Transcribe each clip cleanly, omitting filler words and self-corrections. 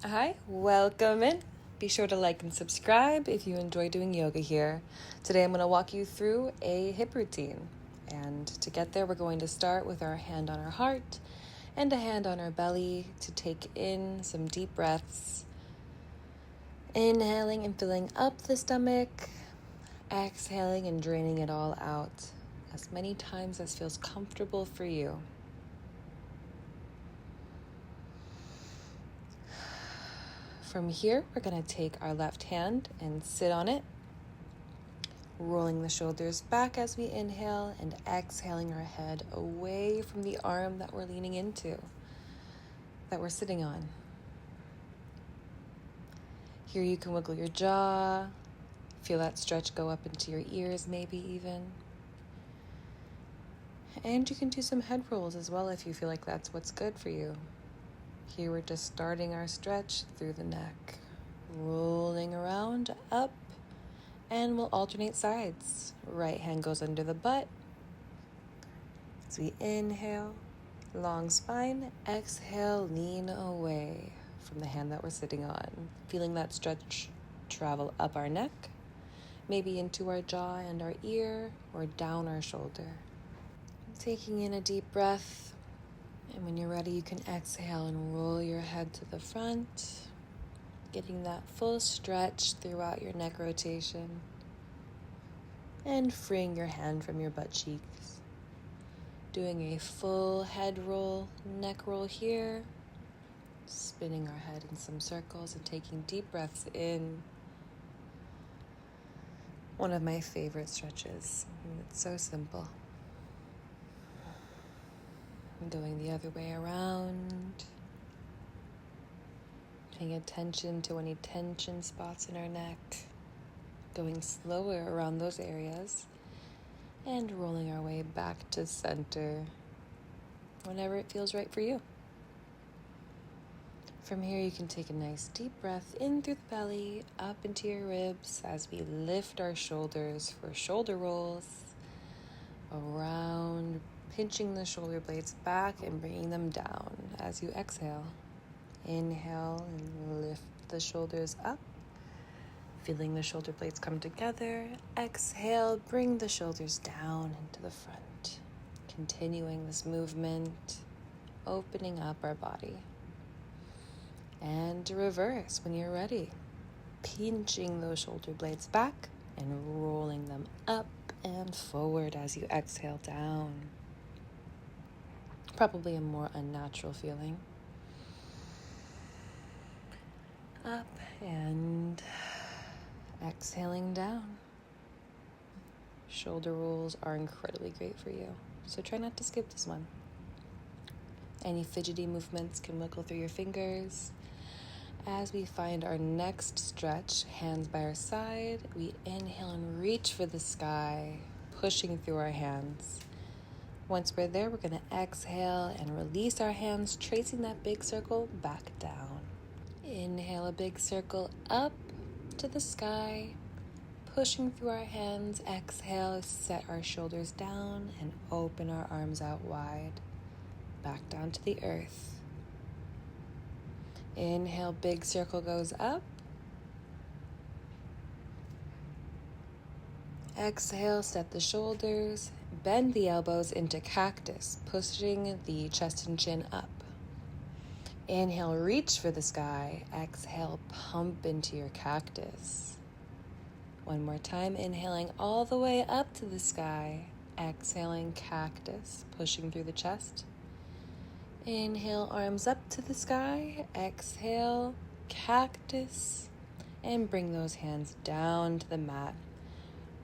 Hi, welcome in. Be sure to like and subscribe if you enjoy doing yoga here. Today I'm going to walk you through a hip routine. And to get there, we're going to start with our hand on our heart and a hand on our belly to take in some deep breaths. Inhaling and filling up the stomach, exhaling and draining it all out as many times as feels comfortable for you. From here, we're going to take our left hand and sit on it, rolling the shoulders back as we inhale and exhaling our head away from the arm that we're leaning into, that we're sitting on. Here you can wiggle your jaw, feel that stretch go up into your ears maybe even. And you can do some head rolls as well if you feel like that's what's good for you. Here we're just starting our stretch through the neck, rolling around, up, and we'll alternate sides. Right hand goes under the butt. As we inhale, long spine, exhale, lean away from the hand that we're sitting on. Feeling that stretch travel up our neck, maybe into our jaw and our ear, or down our shoulder. Taking in a deep breath. And when you're ready, you can exhale and roll your head to the front, getting that full stretch throughout your neck rotation, and freeing your hand from your butt cheeks. Doing a full head roll, neck roll here, spinning our head in some circles and taking deep breaths in. One of my favorite stretches. It's so simple. Going the other way around, paying attention to any tension spots in our neck, going slower around those areas, and rolling our way back to center whenever it feels right for you. From here, you can take a nice deep breath in through the belly, up into your ribs as we lift our shoulders for shoulder rolls, around, pinching the shoulder blades back and bringing them down as you exhale. Inhale and lift the shoulders up, feeling the shoulder blades come together. Exhale, bring the shoulders down into the front. Continuing this movement, opening up our body. And reverse when you're ready. Pinching those shoulder blades back and rolling them up and forward as you exhale down. Probably a more unnatural feeling. Up and exhaling down. Shoulder rolls are incredibly great for you, so try not to skip this one. Any fidgety movements can wiggle through your fingers. As we find our next stretch, hands by our side, we inhale and reach for the sky, pushing through our hands. Once we're there, we're going to exhale and release our hands, tracing that big circle back down. Inhale a big circle up to the sky, pushing through our hands. Exhale, set our shoulders down and open our arms out wide, back down to the earth. Inhale, big circle goes up. Exhale, set the shoulders, bend the elbows into cactus, pushing the chest and chin up. Inhale, reach for the sky. Exhale, pump into your cactus. One more time, inhaling all the way up to the sky. Exhaling, cactus, pushing through the chest. Inhale, arms up to the sky. Exhale, cactus, and bring those hands down to the mat.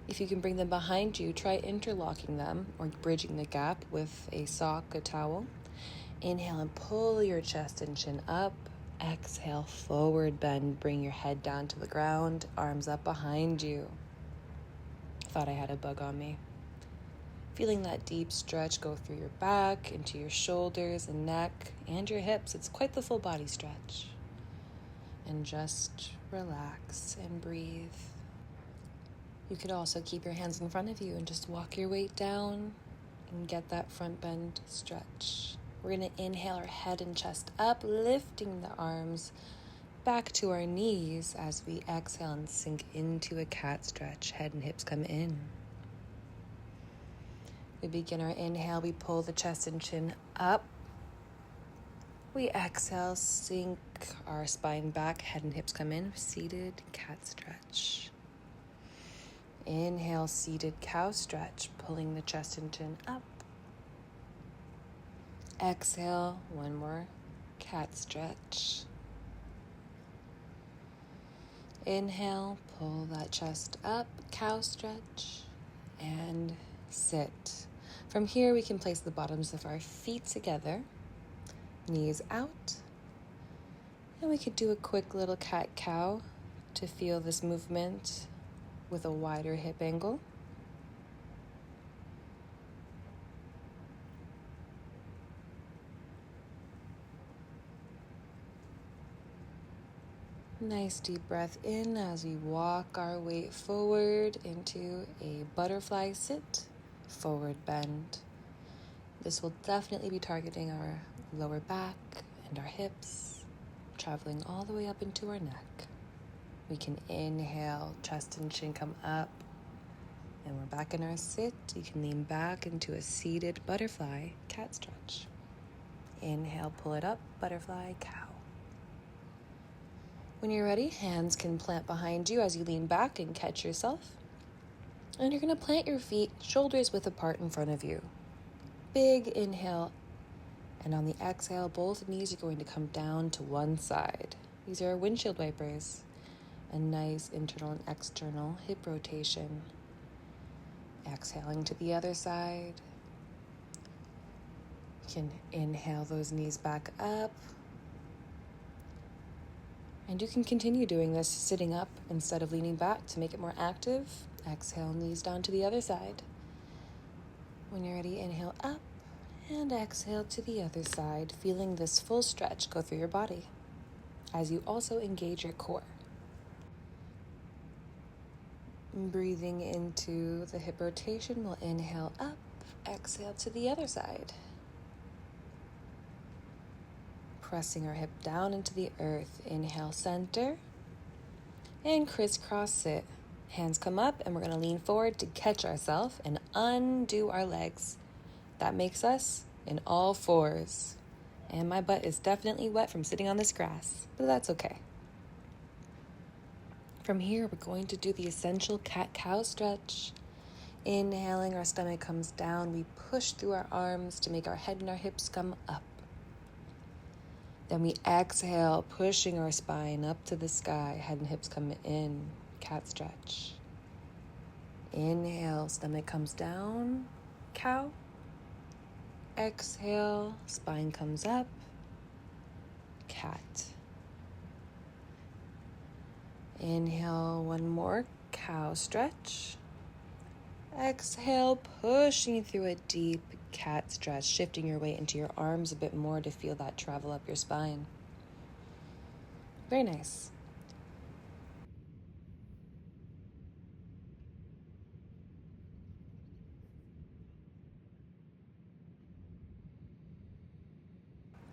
If you can bring them behind you, try interlocking them or bridging the gap with a sock, a towel. Inhale and pull your chest and chin up. Exhale, forward bend. Bring your head down to the ground, arms up behind you. Thought I had a bug on me. Feeling that deep stretch go through your back, into your shoulders and neck, and your hips. It's quite the full body stretch. And just relax and breathe. You could also keep your hands in front of you and just walk your weight down and get that front bend stretch. We're going to inhale our head and chest up, lifting the arms, back to our knees as we exhale and sink into a cat stretch. Head and hips come in. We begin our inhale. We pull the chest and chin up. We exhale, sink our spine back. Head and hips come in. Seated cat stretch. Inhale, seated cow stretch, pulling the chest and chin up. Exhale, one more cat stretch. Inhale, pull that chest up, cow stretch, and sit. From here, we can place the bottoms of our feet together, knees out, and we could do a quick little cat-cow to feel this movement with a wider hip angle. Nice deep breath in as we walk our weight forward into a butterfly sit, forward bend. This will definitely be targeting our lower back and our hips, traveling all the way up into our neck. We can inhale, chest and chin come up, and we're back in our sit. You can lean back into a seated butterfly cat stretch. Inhale, pull it up, butterfly cow. When you're ready, hands can plant behind you as you lean back and catch yourself. And you're going to plant your feet shoulders width apart in front of you. Big inhale, and on the exhale, both knees are going to come down to one side. These are windshield wipers. A nice internal and external hip rotation. Exhaling to the other side. You can inhale those knees back up. And you can continue doing this sitting up instead of leaning back to make it more active. Exhale, knees down to the other side. When you're ready, inhale up and exhale to the other side, feeling this full stretch go through your body as you also engage your core. Breathing into the hip rotation, we'll inhale up, exhale to the other side. Pressing our hip down into the earth. Inhale, center, and crisscross sit. Hands come up, and we're going to lean forward to catch ourselves and undo our legs. That makes us in all fours. And my butt is definitely wet from sitting on this grass, but that's okay. From here, we're going to do the essential cat-cow stretch. Inhaling, our stomach comes down. We push through our arms to make our head and our hips come up. Then we exhale, pushing our spine up to the sky. Head and hips come in, cat stretch. Inhale, stomach comes down, cow. Exhale, spine comes up, cat. Inhale, one more, cow stretch. Exhale, pushing through a deep cat stretch, shifting your weight into your arms a bit more to feel that travel up your spine. Very nice.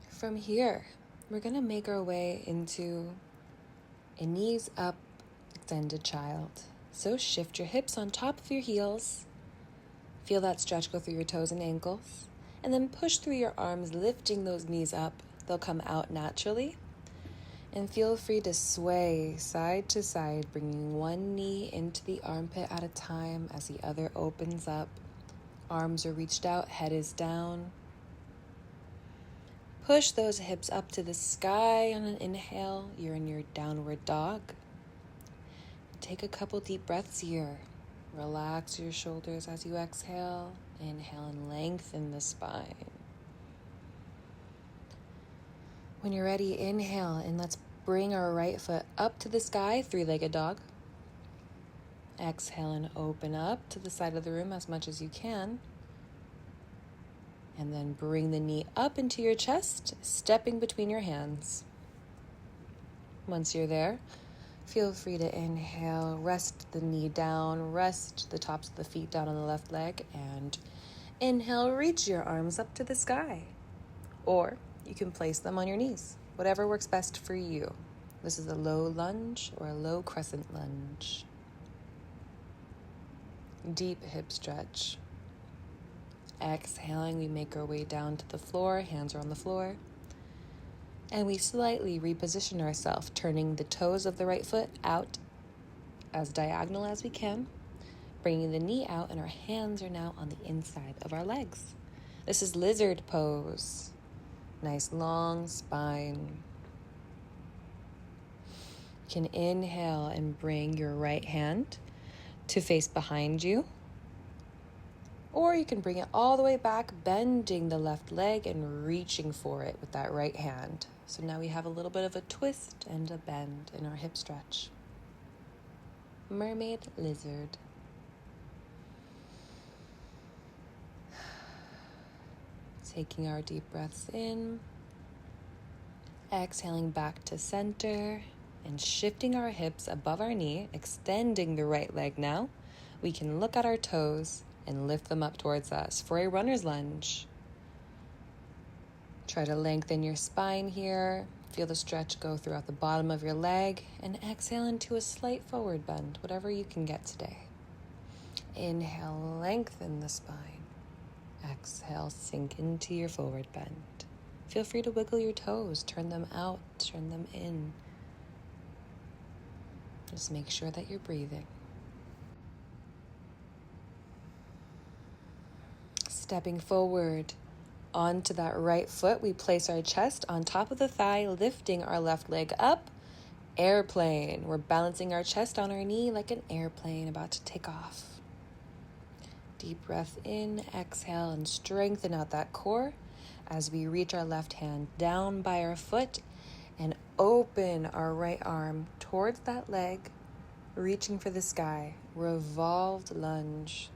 From here, we're going to make our way into a knees up extended child. So shift your hips on top of your heels. Feel that stretch go through your toes and ankles. And then push through your arms, lifting those knees up. They'll come out naturally. And feel free to sway side to side, bringing one knee into the armpit at a time as the other opens up. Arms are reached out, head is down. Push those hips up to the sky on an inhale. You're in your downward dog. Take a couple deep breaths here. Relax your shoulders as you exhale. Inhale and lengthen the spine. When you're ready, inhale and let's bring our right foot up to the sky, three-legged dog. Exhale and open up to the side of the room as much as you can. And then bring the knee up into your chest, stepping between your hands. Once you're there, feel free to inhale, rest the knee down, rest the tops of the feet down on the left leg, and inhale, reach your arms up to the sky. Or you can place them on your knees, whatever works best for you. This is a low lunge or a low crescent lunge. Deep hip stretch. Exhaling, we make our way down to the floor, hands are on the floor. And we slightly reposition ourselves, turning the toes of the right foot out as diagonal as we can, bringing the knee out, and our hands are now on the inside of our legs. This is lizard pose. Nice long spine. You can inhale and bring your right hand to face behind you. Or you can bring it all the way back, bending the left leg and reaching for it with that right hand. So now we have a little bit of a twist and a bend in our hip stretch. Mermaid lizard. Taking our deep breaths in. Exhaling back to center and shifting our hips above our knee, extending the right leg now. We can look at our toes and lift them up towards us for a runner's lunge. Try to lengthen your spine here. Feel the stretch go throughout the bottom of your leg, and exhale into a slight forward bend, whatever you can get today. Inhale, lengthen the spine. Exhale, sink into your forward bend. Feel free to wiggle your toes, turn them out, turn them in. Just make sure that you're breathing. Stepping forward onto that right foot, we place our chest on top of the thigh, lifting our left leg up. Airplane. We're balancing our chest on our knee like an airplane about to take off. Deep breath in, exhale, and strengthen out that core as we reach our left hand down by our foot and open our right arm towards that leg, reaching for the sky. Revolved lunge.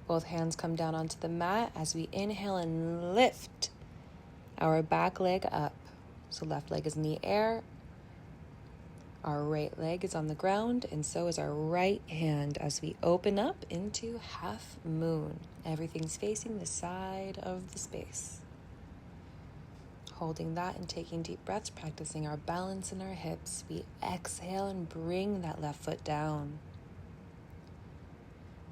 Both hands come down onto the mat as we inhale and lift our back leg up. So left leg is in the air. Our right leg is on the ground, and so is our right hand as we open up into half moon. Everything's facing the side of the space. Holding that and taking deep breaths, practicing our balance in our hips. We exhale and bring that left foot down.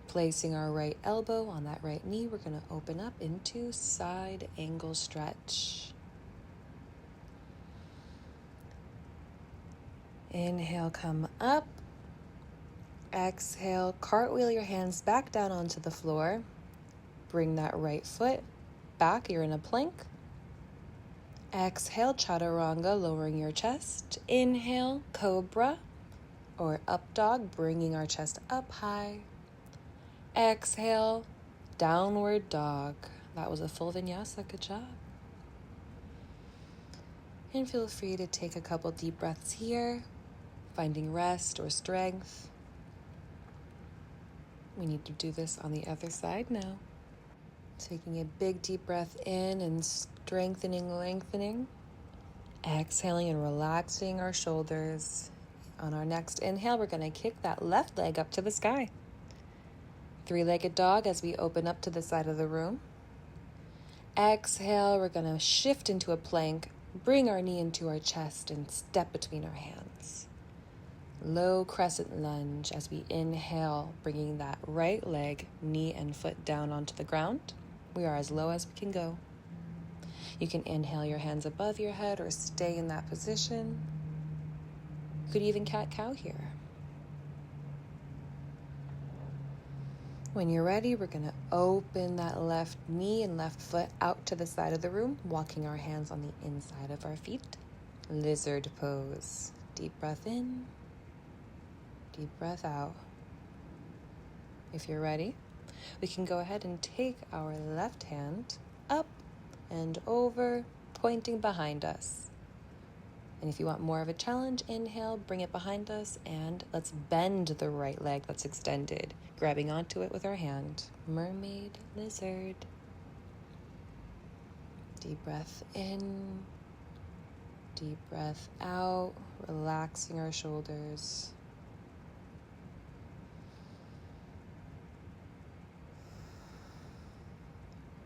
Placing our right elbow on that right knee, we're going to open up into side angle stretch. Inhale, come up. Exhale, cartwheel your hands back down onto the floor. Bring that right foot back, you're in a plank. Exhale, chaturanga, lowering your chest. Inhale, cobra or up dog, bringing our chest up high. Exhale, downward dog. That was a full vinyasa, good job. And feel free to take a couple deep breaths here, finding rest or strength. We need to do this on the other side now. Taking a big deep breath in and strengthening, lengthening. Exhaling and relaxing our shoulders. On our next inhale, we're going to kick that left leg up to the sky. Three-legged dog as we open up to the side of the room. Exhale, we're going to shift into a plank, bring our knee into our chest and step between our hands. Low crescent lunge as we inhale, bringing that right leg, knee and foot down onto the ground. We are as low as we can go. You can inhale your hands above your head or stay in that position. You could even cat-cow here. When you're ready, we're going to open that left knee and left foot out to the side of the room, walking our hands on the inside of our feet. Lizard pose. Deep breath in, deep breath out. If you're ready, we can go ahead and take our left hand up and over, pointing behind us. And if you want more of a challenge, inhale, bring it behind us, and let's bend the right leg that's extended, grabbing onto it with our hand. Mermaid lizard. Deep breath in, deep breath out, relaxing our shoulders.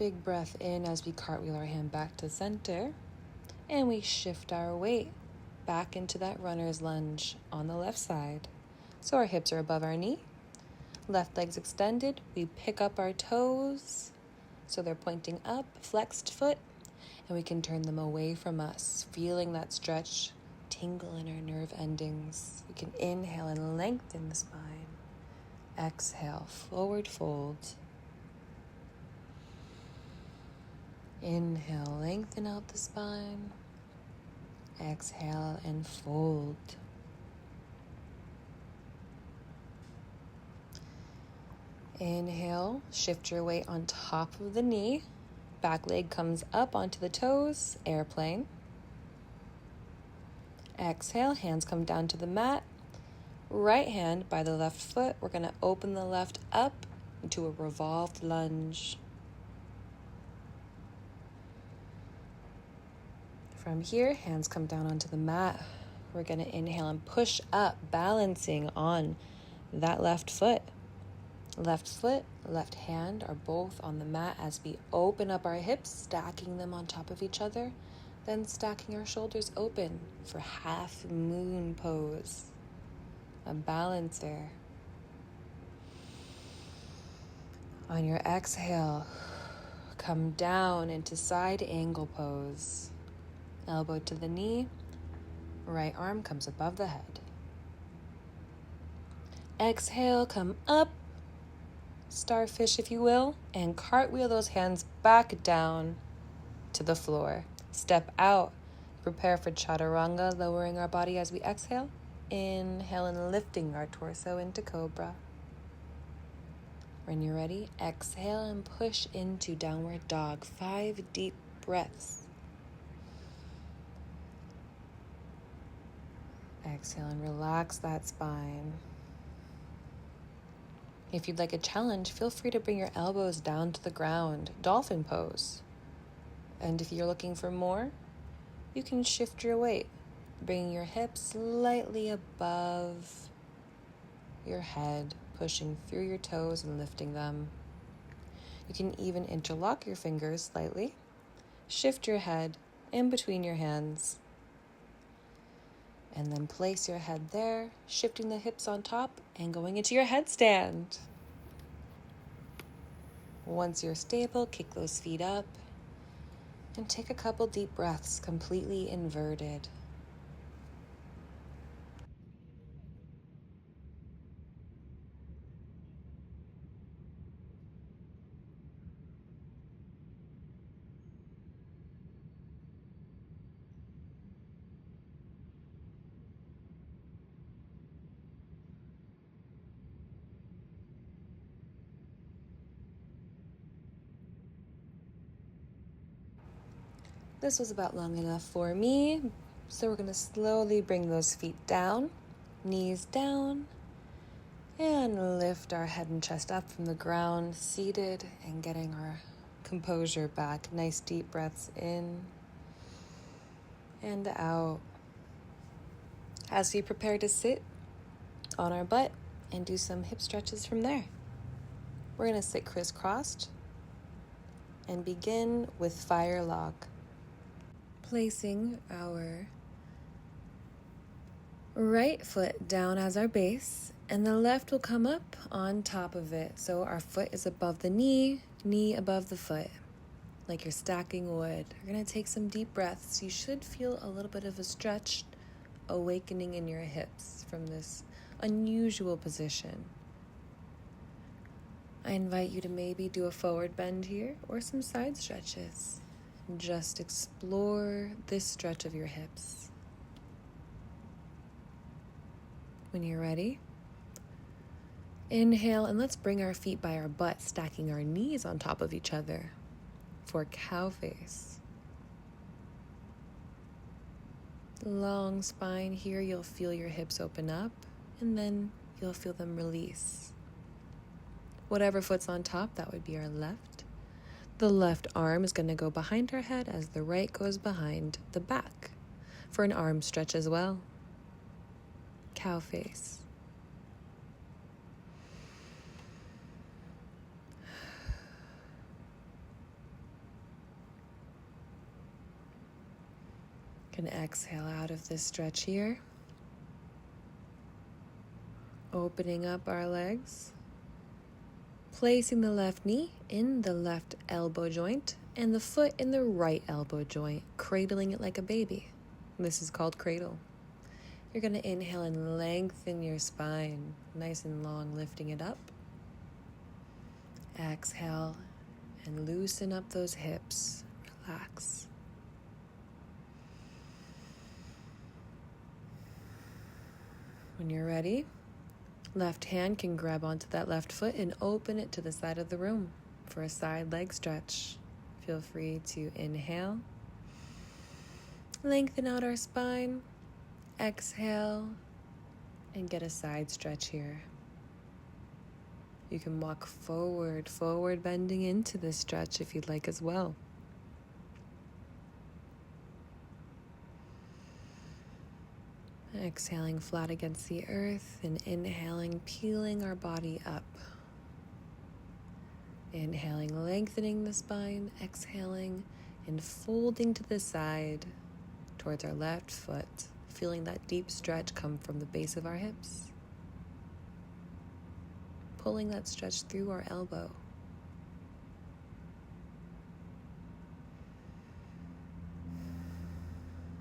Big breath in as we cartwheel our hand back to center, and we shift our weight back into that runner's lunge on the left side. So our hips are above our knee. Left leg's extended. We pick up our toes so they're pointing up, flexed foot, and we can turn them away from us, feeling that stretch tingle in our nerve endings. We can inhale and lengthen the spine. Exhale, forward fold. Inhale, lengthen out the spine. Exhale and fold. Inhale, shift your weight on top of the knee. Back leg comes up onto the toes, airplane. Exhale, hands come down to the mat. Right hand by the left foot. We're going to open the left up into a revolved lunge. From here, hands come down onto the mat. We're going to inhale and push up, balancing on that left foot. Left foot, left hand are both on the mat as we open up our hips, stacking them on top of each other, then stacking our shoulders open for half moon pose. A balancer. On your exhale, come down into side angle pose. Elbow to the knee, right arm comes above the head. Exhale, come up, starfish if you will, and cartwheel those hands back down to the floor. Step out, prepare for chaturanga, lowering our body as we exhale. Inhale and lifting our torso into cobra. When you're ready, exhale and push into downward dog. 5 deep breaths. Exhale and relax that spine. If you'd like a challenge, feel free to bring your elbows down to the ground, dolphin pose. And if you're looking for more, you can shift your weight, bringing your hips slightly above your head, pushing through your toes and lifting them. You can even interlock your fingers slightly, shift your head in between your hands, and then place your head there, shifting the hips on top and going into your headstand. Once you're stable, kick those feet up and take a couple deep breaths, completely inverted. This was about long enough for me, so we're going to slowly bring those feet down, knees down, and lift our head and chest up from the ground, seated and getting our composure back. Nice deep breaths in and out. As we prepare to sit on our butt and do some hip stretches from there. We're going to sit crisscrossed and begin with fire log. Placing our right foot down as our base, and the left will come up on top of it. So our foot is above the knee, knee above the foot, like you're stacking wood. We're going to take some deep breaths. You should feel a little bit of a stretch awakening in your hips from this unusual position. I invite you to maybe do a forward bend here or some side stretches. Just explore this stretch of your hips. When you're ready, inhale and let's bring our feet by our butt, stacking our knees on top of each other for cow face. Long spine here, you'll feel your hips open up and then you'll feel them release. Whatever foot's on top, that would be our left. The left arm is going to go behind our head as the right goes behind the back for an arm stretch as well. Cow face. Can exhale out of this stretch here. Opening up our legs. Placing the left knee in the left elbow joint and the foot in the right elbow joint, cradling it like a baby. This is called cradle. You're going to inhale and lengthen your spine, nice and long, lifting it up. Exhale and loosen up those hips. Relax. When you're ready, left hand can grab onto that left foot and open it to the side of the room for a side leg stretch. Feel free to inhale, lengthen out our spine, exhale, and get a side stretch here. You can walk forward bending into this stretch if you'd like as well. Exhaling flat against the earth and inhaling, peeling our body up. Inhaling, lengthening the spine, exhaling, and folding to the side towards our left foot, feeling that deep stretch come from the base of our hips. Pulling that stretch through our elbow.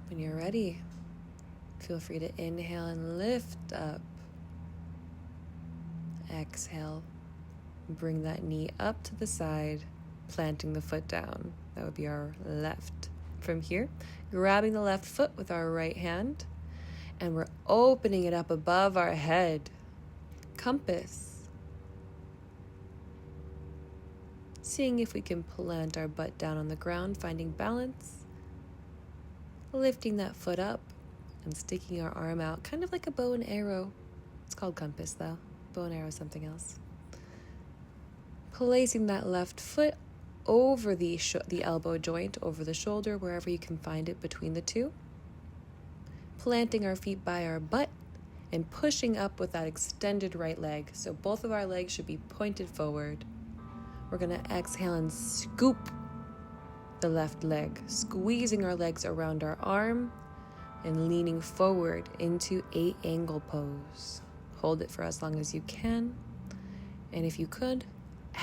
When you're ready, feel free to inhale and lift up. Exhale, bring that knee up to the side, planting the foot down. That would be our left. From here, grabbing the left foot with our right hand, and we're opening it up above our head. Compass. Seeing if we can plant our butt down on the ground, finding balance. Lifting that foot up and sticking our arm out, kind of like a bow and arrow. It's called compass though. Bow and arrow is something else. Placing that left foot over the elbow joint, over the shoulder, wherever you can find it between the two. Planting our feet by our butt and pushing up with that extended right leg. So both of our legs should be pointed forward. We're going to exhale and scoop the left leg, squeezing our legs around our arm and leaning forward into 8-angle pose. Hold it for as long as you can. And if you could,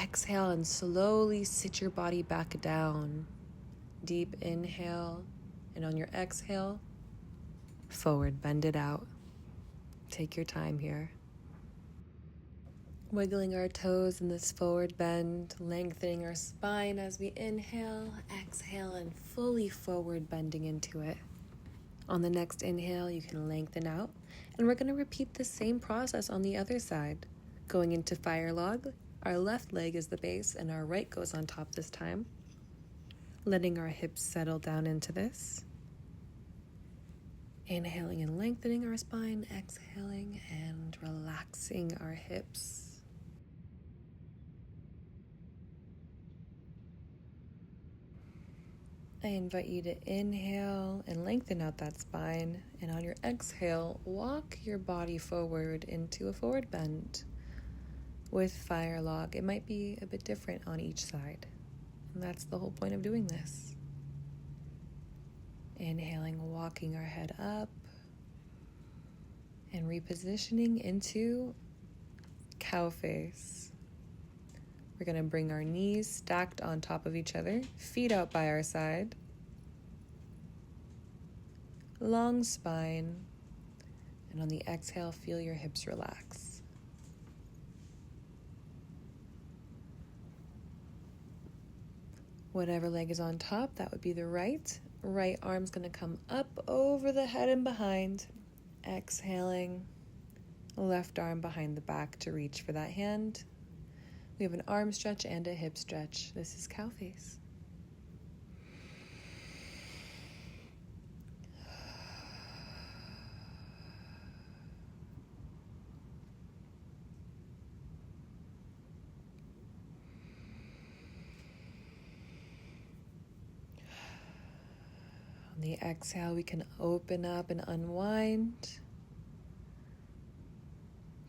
exhale and slowly sit your body back down. Deep inhale, and on your exhale, forward, bend it out. Take your time here. Wiggling our toes in this forward bend, lengthening our spine as we inhale, exhale, and fully forward bending into it. On the next inhale, you can lengthen out, and we're going to repeat the same process on the other side. Going into fire log, our left leg is the base, and our right goes on top this time. Letting our hips settle down into this. Inhaling and lengthening our spine, exhaling and relaxing our hips. I invite you to inhale and lengthen out that spine, and on your exhale, walk your body forward into a forward bend. With fire log, it might be a bit different on each side, and that's the whole point of doing this. Inhaling, walking our head up, and repositioning into cow face. We're going to bring our knees stacked on top of each other, feet out by our side. Long spine. And on the exhale, feel your hips relax. Whatever leg is on top, that would be the right. Right arm's going to come up over the head and behind. Exhaling. Left arm behind the back to reach for that hand. We have an arm stretch and a hip stretch. This is cow face. On the exhale, we can open up and unwind.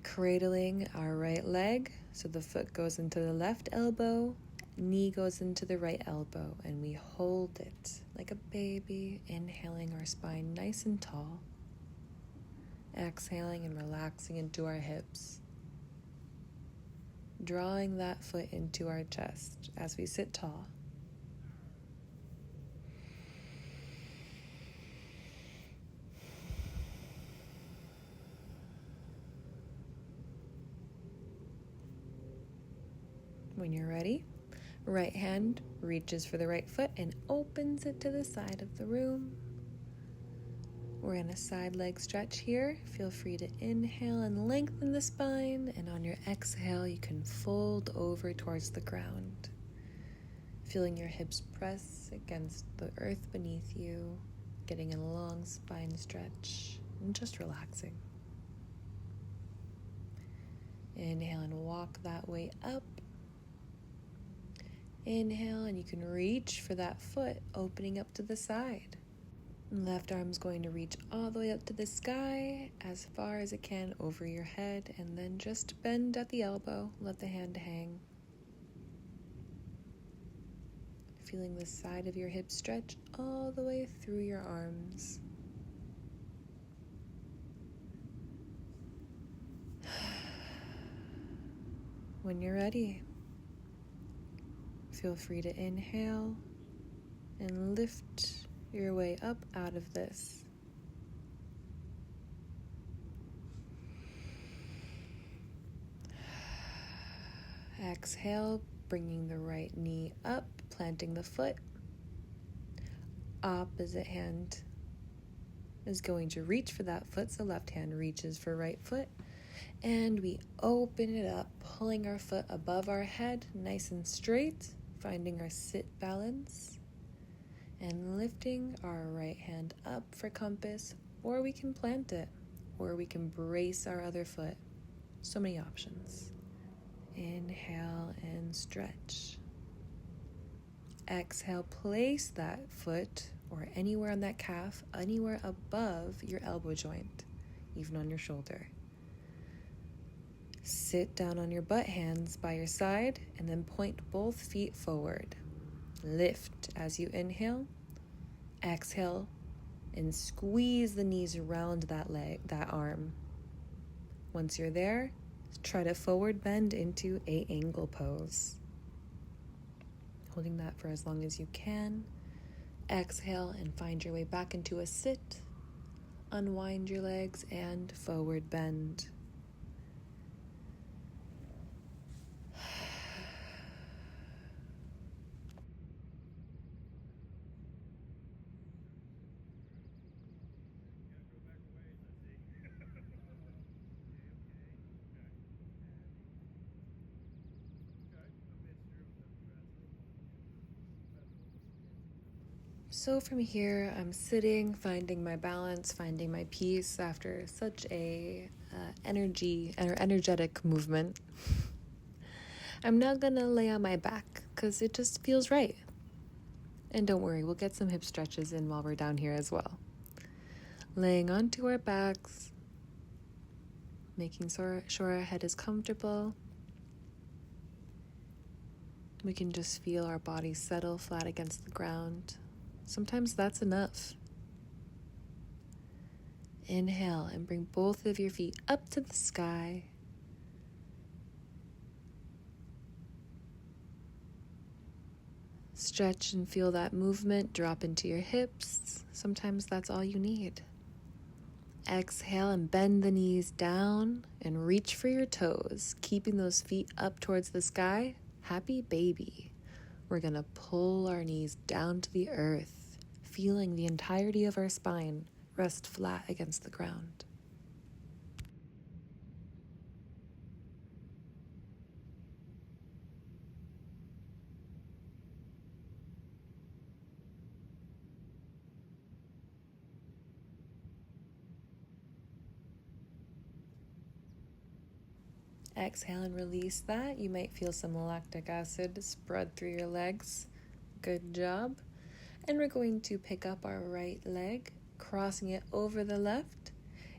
Cradling our right leg, so the foot goes into the left elbow, knee goes into the right elbow, and we hold it like a baby, inhaling our spine nice and tall, exhaling and relaxing into our hips, drawing that foot into our chest as we sit tall. When you're ready, right hand reaches for the right foot and opens it to the side of the room. We're in a side leg stretch here. Feel free to inhale and lengthen the spine, and on your exhale, you can fold over towards the ground, feeling your hips press against the earth beneath you, getting a long spine stretch, and just relaxing. Inhale and walk that way up. Inhale, and you can reach for that foot, opening up to the side. Left arm's going to reach all the way up to the sky, as far as it can over your head, and then just bend at the elbow. Let the hand hang. Feeling the side of your hip stretch all the way through your arms. When you're ready, feel free to inhale and lift your way up out of this. Exhale, bringing the right knee up, planting the foot. Opposite hand is going to reach for that foot, so left hand reaches for right foot. And we open it up, pulling our foot above our head, nice and straight, finding our sit balance, and lifting our right hand up for compass, or we can plant it, or we can brace our other foot. So many options. Inhale and stretch. Exhale, place that foot or anywhere on that calf, anywhere above your elbow joint, even on your shoulder. Sit down on your butt hands by your side and then point both feet forward. Lift as you inhale. Exhale and squeeze the knees around that arm. Once you're there, try to forward bend into a angle pose. Holding that for as long as you can. Exhale and find your way back into a sit. Unwind your legs and forward bend. So from here, I'm sitting, finding my balance, finding my peace after such a energetic movement. I'm now gonna lay on my back because it just feels right. And don't worry, we'll get some hip stretches in while we're down here as well. Laying onto our backs, making sure our head is comfortable. We can just feel our body settle flat against the ground. Sometimes that's enough. Inhale and bring both of your feet up to the sky. Stretch and feel that movement drop into your hips. Sometimes that's all you need. Exhale and bend the knees down and reach for your toes, keeping those feet up towards the sky. Happy baby. We're going to pull our knees down to the earth, feeling the entirety of our spine rest flat against the ground. Exhale and release that. You might feel some lactic acid spread through your legs. Good job. And we're going to pick up our right leg, crossing it over the left,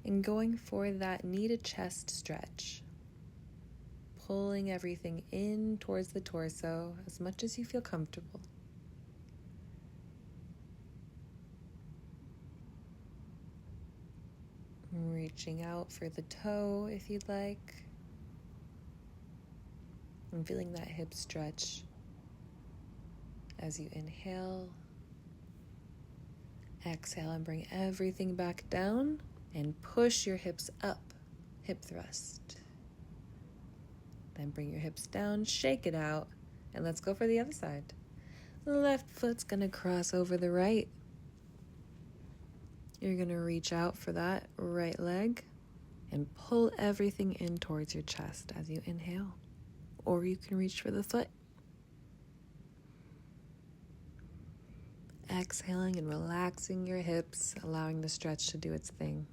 and going for that knee to chest stretch. pulling everything in towards the torso as much as you feel comfortable. Reaching out for the toe if you'd like. And feeling that hip stretch as you inhale. Exhale and bring everything back down and push your hips up. Hip thrust. Then bring your hips down, shake it out, and let's go for the other side. Left foot's gonna cross over the right. You're gonna reach out for that right leg and pull everything in towards your chest as you inhale. Or you can reach for the foot. Exhaling and relaxing your hips, allowing the stretch to do its thing.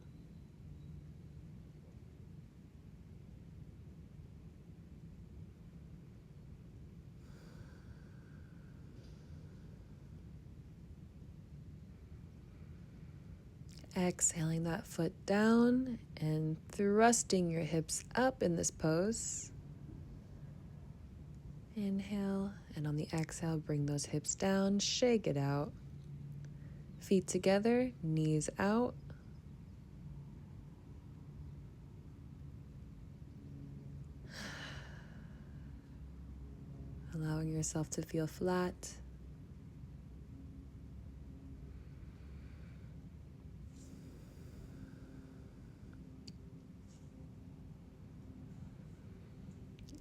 Exhaling that foot down and thrusting your hips up in this pose. Inhale, and on the exhale, bring those hips down, shake it out. Feet together, knees out. Allowing yourself to feel flat.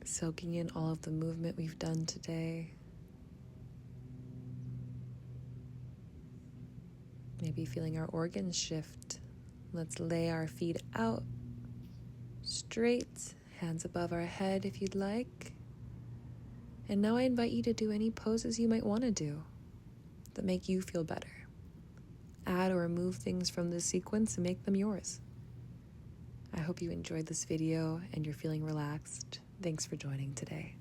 Soaking in all of the movement we've done today. Maybe feeling our organs shift. Let's lay our feet out straight, hands above our head if you'd like. And now I invite you to do any poses you might want to do that make you feel better. Add or remove things from this sequence and make them yours. I hope you enjoyed this video and you're feeling relaxed. Thanks for joining today.